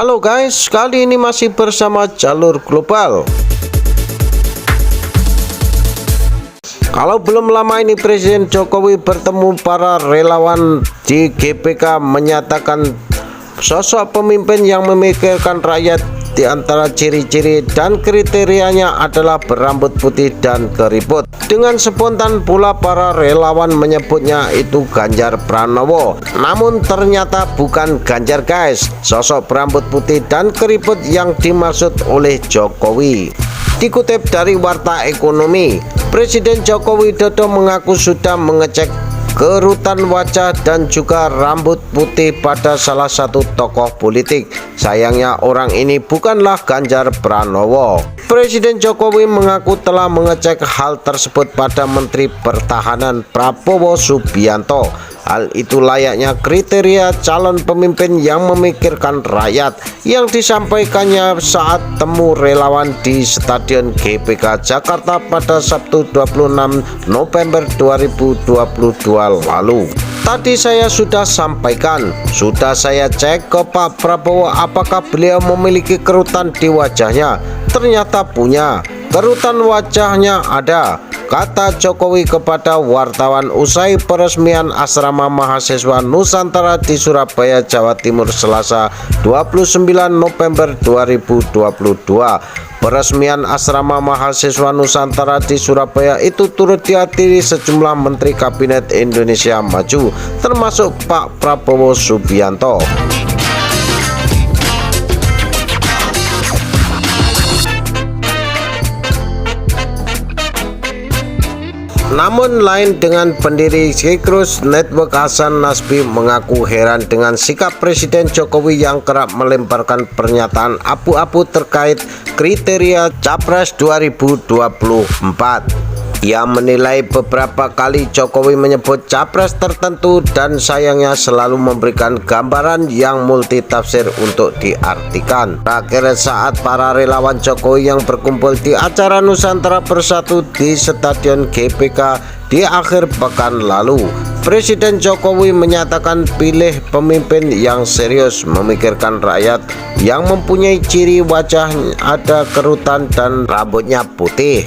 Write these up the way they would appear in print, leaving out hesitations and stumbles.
Halo guys, kali ini masih bersama Jalur Global. Kalau belum lama ini Presiden Jokowi bertemu para relawan di GBK menyatakan sosok pemimpin yang memikirkan rakyat. Di antara ciri-ciri dan kriterianya adalah berambut putih dan keriput. Dengan spontan pula para relawan menyebutnya itu Ganjar Pranowo. Namun ternyata bukan Ganjar guys. Sosok berambut putih dan keriput yang dimaksud oleh Jokowi. Dikutip dari Warta Ekonomi, Presiden Joko Widodo mengaku sudah mengecek kerutan wajah dan juga rambut putih pada salah satu tokoh politik. Sayangnya orang ini bukanlah Ganjar Pranowo. Presiden Jokowi mengaku telah mengecek hal tersebut pada Menteri Pertahanan Prabowo Subianto. Hal itu layaknya kriteria calon pemimpin yang memikirkan rakyat yang disampaikannya saat temu relawan di Stadion GBK Jakarta pada Sabtu 26 November 2022 lalu. Tadi saya sudah sampaikan, sudah saya cek ke Pak Prabowo apakah beliau memiliki kerutan di wajahnya. Ternyata punya, kerutan wajahnya ada, kata Jokowi kepada wartawan usai peresmian asrama mahasiswa Nusantara di Surabaya, Jawa Timur Selasa 29 November 2022. Peresmian asrama mahasiswa Nusantara di Surabaya itu turut dihadiri sejumlah Menteri Kabinet Indonesia Maju, termasuk Pak Prabowo Subianto. Namun lain dengan pendiri Sikrus Network Hasan Nasbi mengaku heran dengan sikap Presiden Jokowi yang kerap melemparkan pernyataan abu-abu terkait kriteria Capres 2024. Ia menilai beberapa kali Jokowi menyebut capres tertentu dan sayangnya selalu memberikan gambaran yang multitafsir untuk diartikan. Terakhir saat para relawan Jokowi yang berkumpul di acara Nusantara Bersatu di Stadion GBK di akhir pekan lalu, Presiden Jokowi menyatakan pilih pemimpin yang serius memikirkan rakyat, yang mempunyai ciri wajah ada kerutan dan rambutnya putih.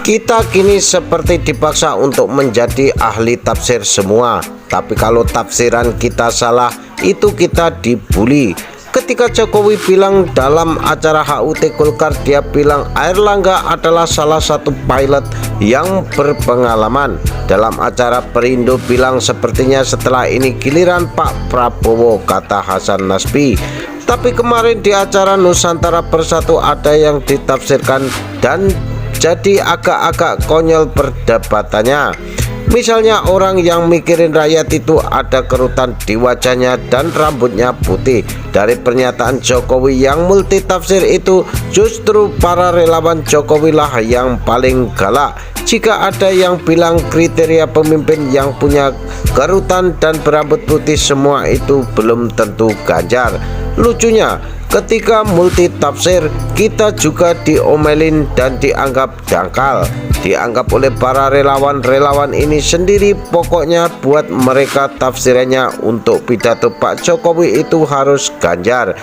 Kita kini seperti dipaksa untuk menjadi ahli tafsir semua. Tapi kalau tafsiran kita salah, itu kita dibully. Ketika Jokowi bilang dalam acara HUT Golkar, dia bilang Airlangga adalah salah satu pilot yang berpengalaman. Dalam acara Perindo bilang sepertinya setelah ini giliran Pak Prabowo, kata Hasan Nasbi. Tapi kemarin di acara Nusantara Bersatu ada yang ditafsirkan dan jadi agak-agak konyol perdebatannya. Misalnya orang yang mikirin rakyat itu ada kerutan di wajahnya dan rambutnya putih. Dari pernyataan Jokowi yang multitafsir itu, justru para relawan Jokowi lah yang paling galak. Jika ada yang bilang kriteria pemimpin yang punya kerutan dan berambut putih semua itu belum tentu Ganjar. Lucunya, ketika multitafsir kita juga diomelin dan dianggap dangkal. Dianggap oleh para relawan ini sendiri, pokoknya buat mereka tafsirannya untuk pidato Pak Jokowi itu harus Ganjar.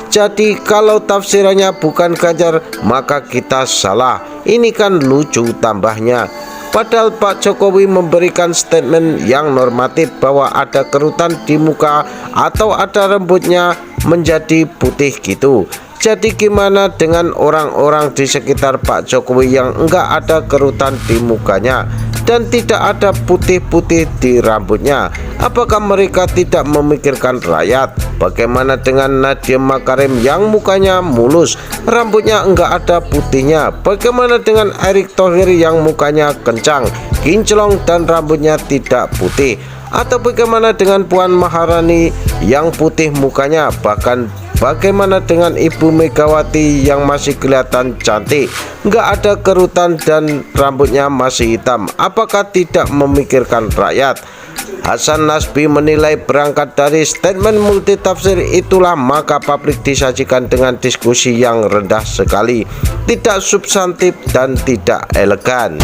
Jadi kalau tafsirannya bukan Ganjar maka kita salah. Ini kan lucu tambahnya. Padahal Pak Jokowi memberikan statement yang normatif bahwa ada kerutan di muka atau ada rambutnya menjadi putih gitu. Jadi gimana dengan orang-orang di sekitar Pak Jokowi yang enggak ada kerutan di mukanya dan tidak ada putih-putih di rambutnya? Apakah mereka tidak memikirkan rakyat? Bagaimana dengan Nadiem Makarim yang mukanya mulus, rambutnya enggak ada putihnya? Bagaimana dengan Erick Thohir yang mukanya kencang, kinclong dan rambutnya tidak putih? Atau bagaimana dengan Puan Maharani yang putih mukanya? Bahkan bagaimana dengan Ibu Megawati yang masih kelihatan cantik, nggak ada kerutan dan rambutnya masih hitam? Apakah tidak memikirkan rakyat? Hasan Nasbi menilai berangkat dari statement multitafsir itulah maka publik disajikan dengan diskusi yang rendah sekali, tidak substantif dan tidak elegan.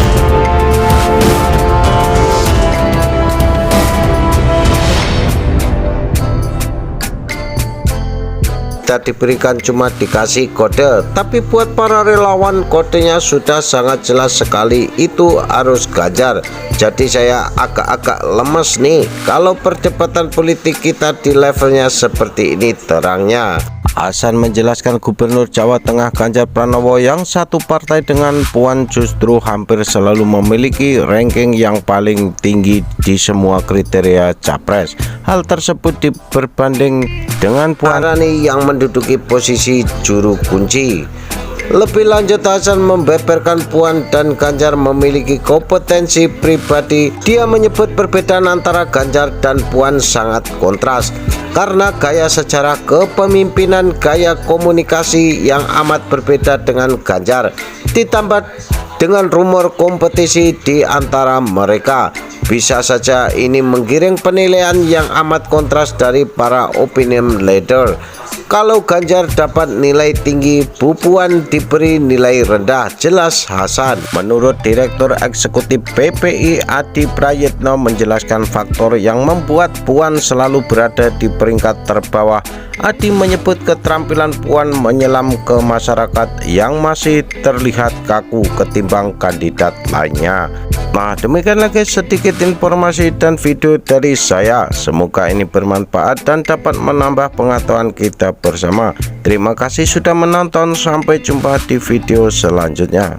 tidak diberikan, cuma dikasih kode. Tapi buat para relawan kodenya sudah sangat jelas sekali, itu harus Ganjar. Jadi saya agak-agak lemes nih kalau perdebatan politik kita di levelnya seperti ini terangnya. Hasan menjelaskan Gubernur Jawa Tengah Ganjar Pranowo yang satu partai dengan Puan justru hampir selalu memiliki ranking yang paling tinggi di semua kriteria capres. Hal tersebut berbanding dengan Puan Maharani yang menduduki posisi juru kunci. Lebih lanjut, Hasan membeberkan Puan dan Ganjar memiliki kompetensi pribadi. Dia menyebut perbedaan antara Ganjar dan Puan sangat kontras karena gaya secara kepemimpinan, gaya komunikasi yang amat berbeda dengan Ganjar, ditambah dengan rumor kompetisi di antara mereka. Bisa saja ini menggiring penilaian yang amat kontras dari para opinion leader. Kalau Ganjar dapat nilai tinggi, Bu Puan diberi nilai rendah, jelas Hasan. Menurut Direktur Eksekutif PPI Adi Prayitno menjelaskan faktor yang membuat Puan selalu berada di peringkat terbawah. Adi menyebut keterampilan Puan menyelam ke masyarakat yang masih terlihat kaku ketimbang kandidat lainnya. Nah, demikian lagi sedikit informasi dan video dari saya. Semoga ini bermanfaat dan dapat menambah pengetahuan kita bersama. Terima kasih sudah menonton, sampai jumpa di video selanjutnya.